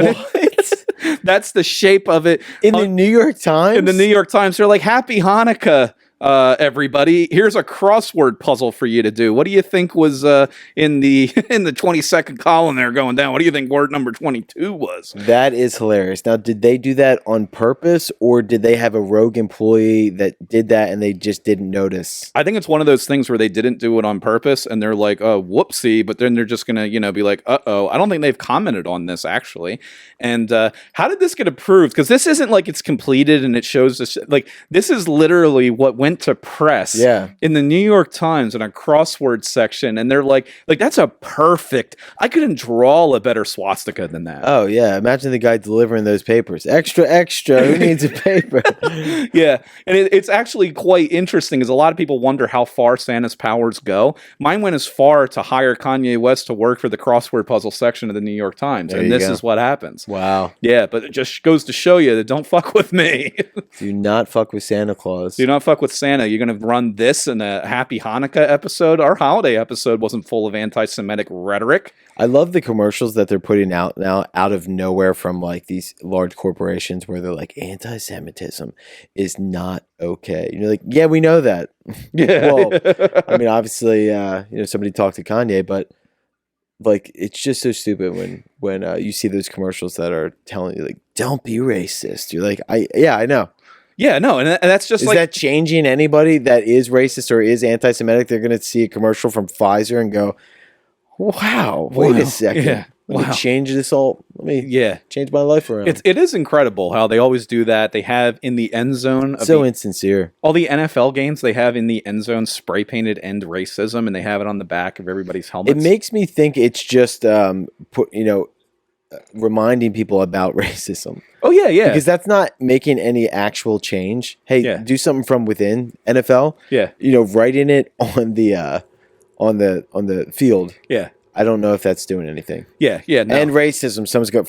That's the shape of it. In the New York Times? In the New York Times, they're like, Happy Hanukkah, everybody. Here's a crossword puzzle for you to do. What do you think was in the 22nd column there going down? What do you think word number 22 was? That is hilarious. Now, did they do that on purpose, or did they have a rogue employee that did that and they just didn't notice? I think it's one of those things where they didn't do it on purpose and they're like, oh, whoopsie, but then they're just going to, be like, uh-oh. I don't think they've commented on this, actually. And how did this get approved? Because this isn't like it's completed and it shows this. Like, this is literally what went to press in the New York Times in a crossword section. And they're like, that's a perfect, I couldn't draw a better swastika than that. Oh, yeah. Imagine the guy delivering those papers. Extra, extra. Who needs a paper? Yeah. And it's actually quite interesting because a lot of people wonder how far Santa's powers go. Mine went as far to hire Kanye West to work for the crossword puzzle section of the New York Times. And this is what happens. Wow. Yeah, but it just goes to show you that don't fuck with me. Do not fuck with Santa Claus. Do not fuck with Santa. You're going to run this in a Happy Hanukkah episode. Our holiday episode wasn't full of anti-Semitic rhetoric. I love the commercials that they're putting out now out of nowhere from like these large corporations where they're like, anti-Semitism is not okay. You're like, yeah, we know that. Yeah. Well, I mean, obviously, somebody talked to Kanye, but like, it's just so stupid when you see those commercials that are telling you like, don't be racist. You're like, I know. Yeah, no, and that's just is that changing anybody that is racist or is anti-Semitic? They're going to see a commercial from Pfizer and go, wow, wait a second. Yeah. Let me change this all. Let me change my life around. It is incredible how they always do that. They have in the end zone. So insincere. All the NFL games, they have in the end zone spray painted end racism, and they have it on the back of everybody's helmets. It makes me think it's just, reminding people about racism. Oh, yeah, yeah. Because that's not making any actual change. Hey, do something from within NFL. Yeah. Writing it on the field. Yeah. I don't know if that's doing anything. Yeah, yeah. No. And racism. Someone's go,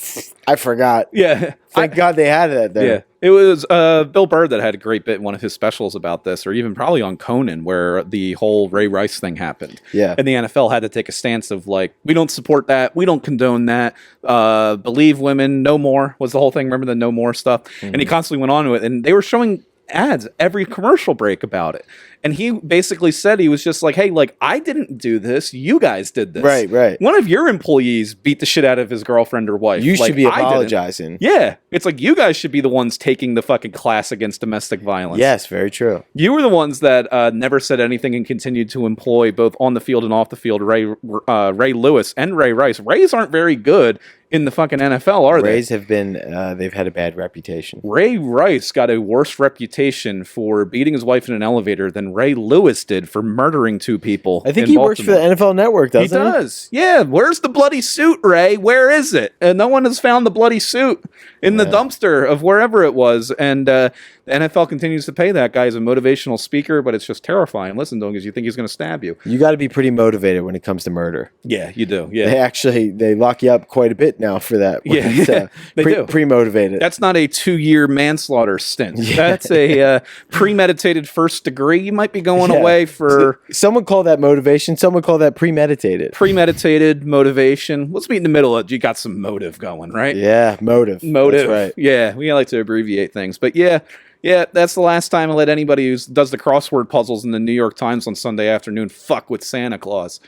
I forgot. Yeah. Thank God they had that there. Yeah. It was Bill Burr that had a great bit in one of his specials about this, or even probably on Conan, where the whole Ray Rice thing happened. Yeah. And the NFL had to take a stance of like, we don't support that. We don't condone that. Believe women, no more was the whole thing. Remember the no more stuff? Mm-hmm. And he constantly went on with it. And they were showing ads every commercial break about it. And he basically said, he was just like, hey, like, I didn't do this. You guys did this. Right, right. One of your employees beat the shit out of his girlfriend or wife. You should be apologizing. Yeah. It's like, you guys should be the ones taking the fucking class against domestic violence. Yes, very true. You were the ones that never said anything and continued to employ, both on the field and off the field, Ray Lewis and Ray Rice. Rays aren't very good in the fucking NFL, are they? Rays have been, they've had a bad reputation. Ray Rice got a worse reputation for beating his wife in an elevator than Ray Lewis did for murdering two people. I think he works for the NFL Network, doesn't he? He does. Yeah. Where's the bloody suit, Ray? Where is it? And no one has found the bloody suit in the dumpster of wherever it was. And the NFL continues to pay that guy as a motivational speaker, but it's just terrifying. Listen to him because you think he's going to stab you. You got to be pretty motivated when it comes to murder. Yeah, you do. Yeah. They lock you up quite a bit now for that. Yeah, they do. Pre-motivated. That's not a 2-year manslaughter stint. Yeah. That's a premeditated first degree. You might be going away for... Someone call that motivation. Someone call that premeditated. Premeditated motivation. Let's meet in the middle. You got some motive going, right? Yeah, motive. Motive. That's right. Yeah, we like to abbreviate things. But yeah, that's the last time I let anybody who does the crossword puzzles in the New York Times on Sunday afternoon fuck with Santa Claus.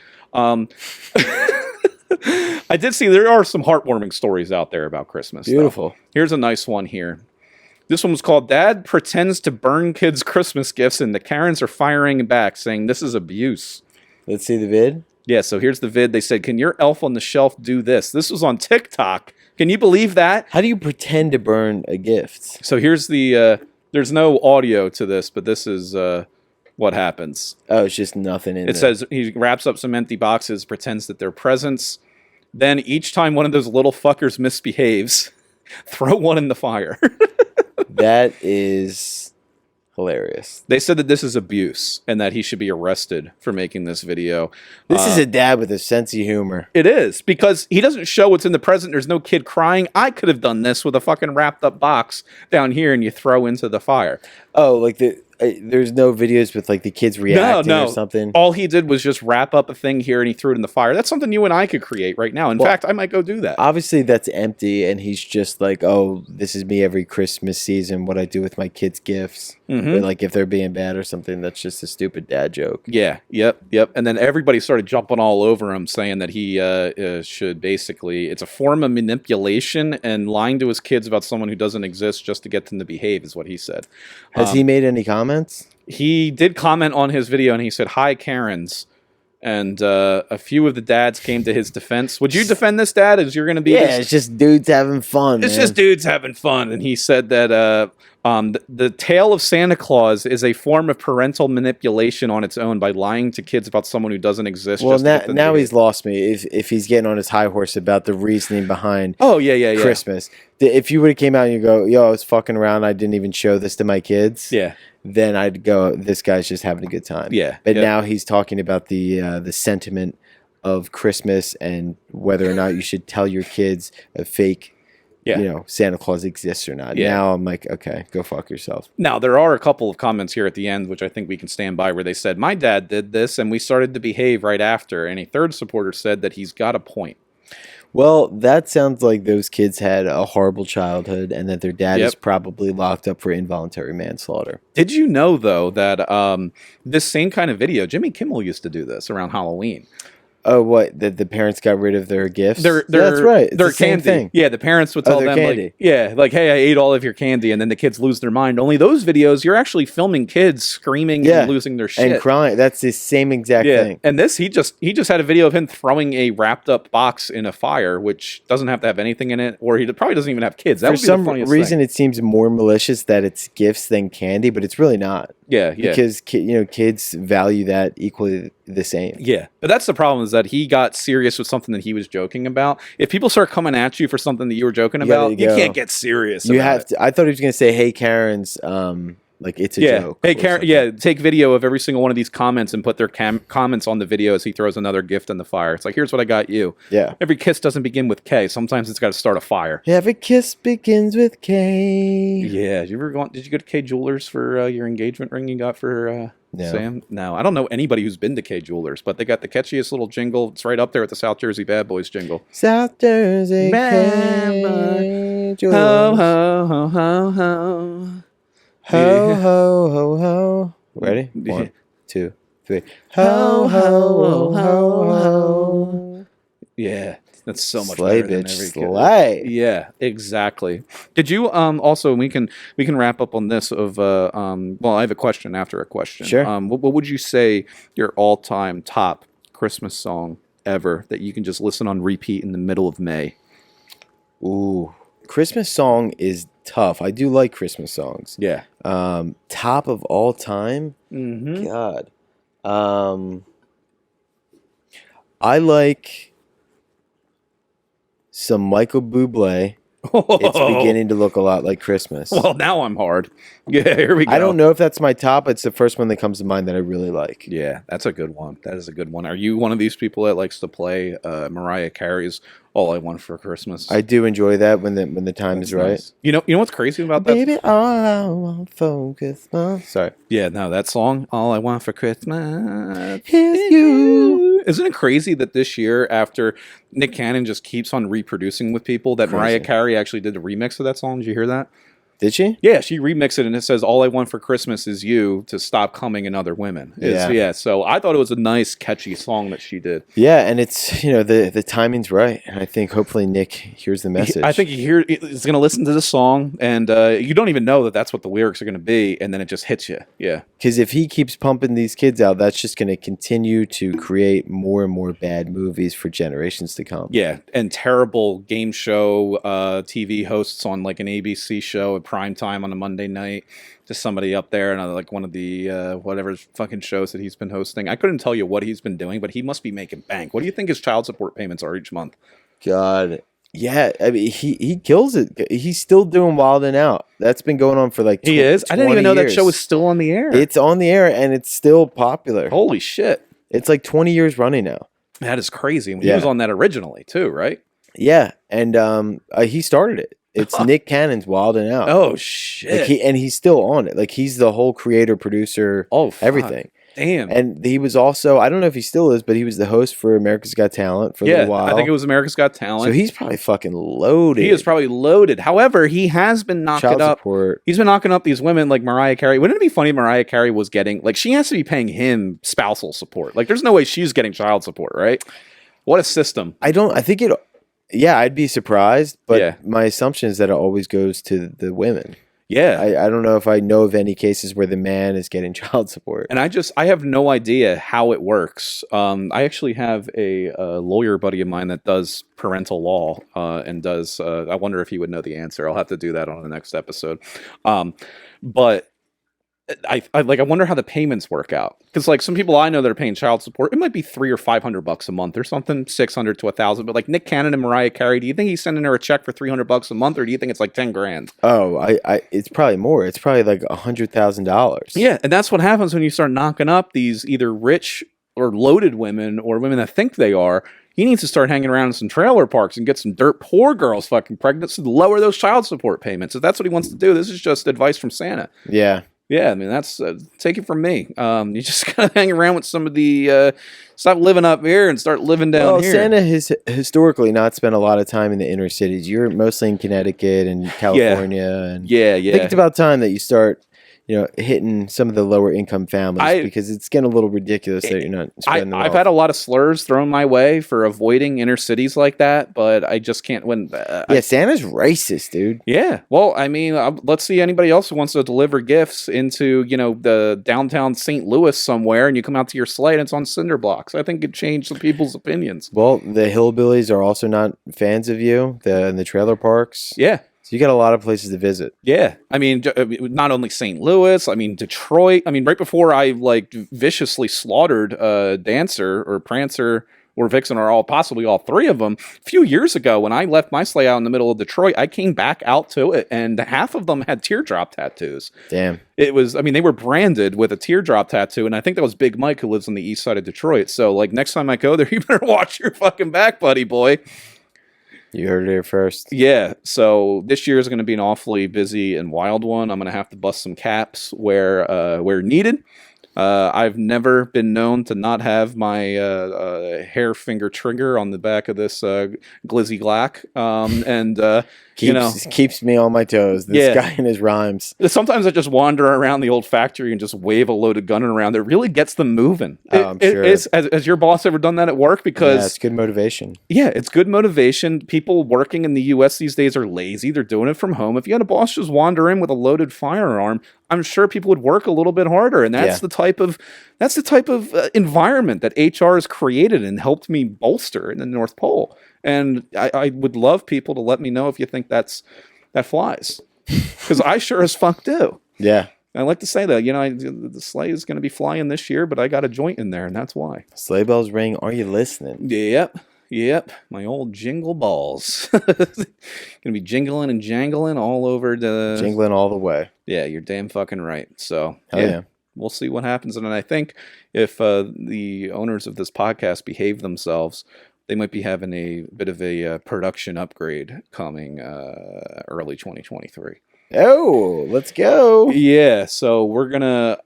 I did see there are some heartwarming stories out there about Christmas. Beautiful. Though. Here's a nice one here. This one was called Dad Pretends to Burn Kids' Christmas Gifts, and the Karens are firing back, saying this is abuse. Let's see the vid. Yeah, so here's the vid. They said, can your elf on the shelf do this? This was on TikTok. Can you believe that? How do you pretend to burn a gift? So here's the... there's no audio to this, but this is what happens. Oh, it's just nothing in it. It says he wraps up some empty boxes, pretends that they're presents. Then each time one of those little fuckers misbehaves, throw one in the fire. That is Hilarious. They said that this is abuse and that he should be arrested for making this video. This is a dad with a sense of humor. It is, because he doesn't show what's in the present. There's no kid crying. I could have done this with a fucking wrapped up box down here and you throw into the fire. Oh, like there's no videos with like the kids reacting or something? All he did was just wrap up a thing here and he threw it in the fire. That's something you and I could create right now. In fact, I might go do that. Obviously, that's empty, and he's just like, oh, this is me every Christmas season, what I do with my kids' gifts. Or like if they're being bad or something, that's just a stupid dad joke. Yeah, yep. And then everybody started jumping all over him, saying that he should basically, it's a form of manipulation and lying to his kids about someone who doesn't exist just to get them to behave, is what he said. Has he made any comments? He did comment on his video, and he said, "Hi, Karens." And a few of the dads came to his defense. Would you defend this, Dad? As you're going to be? Yeah, it's just dudes having fun. It's just dudes having fun. And he said that the tale of Santa Claus is a form of parental manipulation on its own by lying to kids about someone who doesn't exist. Well, now he's lost me. If he's getting on his high horse about the reasoning behind Christmas. If you would have came out and you go, yo, I was fucking around, I didn't even show this to my kids. Yeah. Then I'd go, this guy's just having a good time. Yeah. But now he's talking about the sentiment of Christmas and whether or not you should tell your kids a fake, Santa Claus exists or not. Yeah. Now I'm like, okay, go fuck yourself. Now, there are a couple of comments here at the end, which I think we can stand by, where they said, my dad did this and we started to behave right after. And a third supporter said that he's got a point. Well, that sounds like those kids had a horrible childhood and that their dad is probably locked up for involuntary manslaughter. Did you know, though, that this same kind of video, Jimmy Kimmel used to do this around Halloween? Oh, what? The parents got rid of their gifts? That's right. It's their the same candy. thing. Yeah, the parents would tell them, candy. like, hey, I ate all of your candy, and then the kids lose their mind. Only those videos, you're actually filming kids screaming and losing their shit. And crying. That's the same exact thing. And this, he just had a video of him throwing a wrapped up box in a fire, which doesn't have to have anything in it, or he probably doesn't even have kids. That For some reason, it seems more malicious that it's gifts than candy, but it's really not. Yeah. Because kids value that equally the same. Yeah, but that's the problem, is that he got serious with something that he was joking about. If people start coming at you for something that you were joking about, you can't get serious. You have to. I thought he was going to say, "Hey, Karens, like it's a joke." Hey, Karen, take video of every single one of these comments and put their comments on the video as he throws another gift in the fire. It's like, here's what I got you. Yeah. Every kiss doesn't begin with K. Sometimes it's got to start a fire. Every kiss begins with K. Yeah. Did you go to K Jewelers for your engagement ring you got for Sam? No, I don't know anybody who's been to K Jewelers, but they got the catchiest little jingle. It's right up there with the South Jersey Bad Boys jingle. South Jersey K Jewelers. Ho, ho, ho, ho, ho. Ho, ho, ho, ho. Ready? 1, 2, 3. Ho, ho, ho, ho, ho. Yeah, that's so much Slay, better than bitch, every slay. kid. Yeah, exactly. Did you also, we can wrap up on this of well, I have a question after a question. Sure. What would you say your all-time top Christmas song ever that you can just listen on repeat in the middle of May? Ooh, Christmas song is tough. I do like Christmas songs. Yeah. Top of all time? Mm-hmm. God. I like some Michael Bublé. It's beginning to look a lot like Christmas. Well, now I'm hard. Yeah, here we go. I don't know if that's my top. It's the first one that comes to mind that I really like. Yeah, that's a good one. That is a good one. Are you one of these people that likes to play Mariah Carey's "All I Want for Christmas"? I do enjoy that when the time is right. Nice. You know what's crazy about that? Baby, all I want for Christmas. Sorry. Yeah, no, that song, "All I Want for Christmas Is You." Isn't it crazy that this year, after Nick Cannon just keeps on reproducing with people, that Mariah Carey actually did a remix of that song? Did you hear that? Did she? Yeah, she remixed it, and it says, "All I Want for Christmas is You," to stop coming in other women. Yeah, so I thought it was a nice, catchy song that she did. Yeah, and it's, the timing's right. And I think hopefully Nick hears the message. I think he's going to listen to the song, and you don't even know that that's what the lyrics are going to be, and then it just hits you. Yeah. Because if he keeps pumping these kids out, that's just going to continue to create more and more bad movies for generations to come. Yeah, and terrible game show TV hosts on like an ABC show at prime time on a Monday night. Just somebody up there and like one of the whatever fucking shows that he's been hosting. I couldn't tell you what he's been doing, but he must be making bank. What do you think his child support payments are each month? God, Yeah, I mean he kills it. He's still doing Wild and Out. That's been going on for like He is. I didn't even know that show was still on the air. It's on the air and it's still popular. Holy shit! It's like 20 years running now. That is crazy. He was on that originally too, right? Yeah, and he started it. It's Nick Cannon's Wild and Out. Oh shit! Like he's still on it. Like he's the whole creator, producer, everything. Damn. And he was also, I don't know if he still is, but he was the host for America's Got Talent for a little while. I think it was America's Got Talent. So he's probably fucking loaded. He is probably loaded. However, he has been knocking up. Support. He's been knocking up these women like Mariah Carey. Wouldn't it be funny if Mariah Carey was getting, like, she has to be paying him spousal support. Like, there's no way she's getting child support, right? What a system. Yeah, I'd be surprised, but Yeah. my assumption is that it always goes to the women. Yeah. I don't know if I know of any cases where the man is getting child support. And I have no idea how it works. I actually have a lawyer buddy of mine that does parental law and does. I wonder if he would know the answer. I'll have to do that on the next episode. But I wonder how the payments work out, because like some people I know that are paying child support, it might be $300 or $500 a month or something, 600 to 1,000. But like Nick Cannon and Mariah Carey, do you think he's sending her a check for $300 a month, or do you think it's like 10 grand? Oh, it's probably more. It's probably like $100,000. Yeah, and that's what happens when you start knocking up these either rich or loaded women or women that think they are. He needs to start hanging around in some trailer parks and get some dirt poor girls fucking pregnant to lower those child support payments. If that's what he wants to do, this is just advice from Santa. Yeah. Yeah, I mean, that's take it from me. You just gotta hang around with some of the stop living up here and start living down here. Santa has historically not spent a lot of time in the inner cities. You're mostly in Connecticut and California, and yeah. I think it's about time that you start, hitting some of the lower income families, because it's getting a little ridiculous that you're not spending I've had a lot of slurs thrown my way for avoiding inner cities like that, but I just can't win. Santa's racist, dude. Yeah. Well, I mean, let's see anybody else who wants to deliver gifts into, the downtown St. Louis somewhere, and you come out to your sleigh and it's on cinder blocks. I think it changed some people's opinions. Well, the hillbillies are also not fans of you, in the trailer parks. Yeah. So you got a lot of places to visit. Yeah. I mean, not only St. Louis, I mean, Detroit. I mean, right before I viciously slaughtered Dancer or Prancer or Vixen, or possibly all three of them, a few years ago when I left my sleigh out in the middle of Detroit, I came back out to it, and half of them had teardrop tattoos. Damn. It was, I mean, they were branded with a teardrop tattoo, and I think that was Big Mike, who lives on the east side of Detroit. So, next time I go there, you better watch your fucking back, buddy boy. You heard it here first. Yeah, so this year is going to be an awfully busy and wild one. I'm going to have to bust some caps where needed. I've never been known to not have my hair finger trigger on the back of this glizzy glack, and keeps me on my toes. This guy and his rhymes. Sometimes I just wander around the old factory and just wave a loaded gun around. It really gets them moving. I'm sure. Has your boss ever done that at work? Because it's good motivation. Yeah, it's good motivation. People working in the U.S. these days are lazy. They're doing it from home. If you had a boss just wander in with a loaded firearm, I'm sure people would work a little bit harder. And that's the type of environment that HR has created and helped me bolster in the North Pole. And I would love people to let me know if you think that flies, because I sure as fuck do. Yeah. I like to say that, the sleigh is going to be flying this year, but I got a joint in there, and that's why. Sleigh bells ring. Are you listening? Yep. My old jingle balls. Gonna be jingling and jangling all over jingling all the way. Yeah, you're damn fucking right. So yeah. We'll see what happens. And I think if the owners of this podcast behave themselves, they might be having a bit of a production upgrade coming early 2023. Oh, let's go. Yeah, so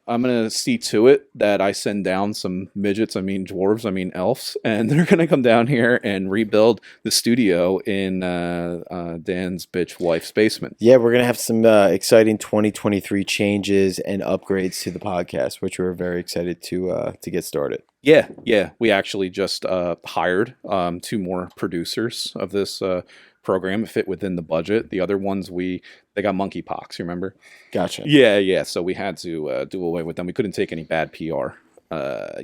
I'm gonna see to it that I send down some midgets, dwarves, elves, and they're gonna come down here and rebuild the studio in Dan's bitch wife's basement. Yeah, we're gonna have some exciting 2023 changes and upgrades to the podcast, which we're very excited to get started. Yeah, we actually just hired 2 more producers of this program. It fit within the budget. The other ones they got monkeypox, you remember? Gotcha. Yeah. So we had to do away with them. We couldn't take any bad PR. A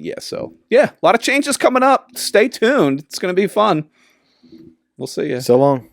lot of changes coming up. Stay tuned. It's going to be fun. We'll see you. So long.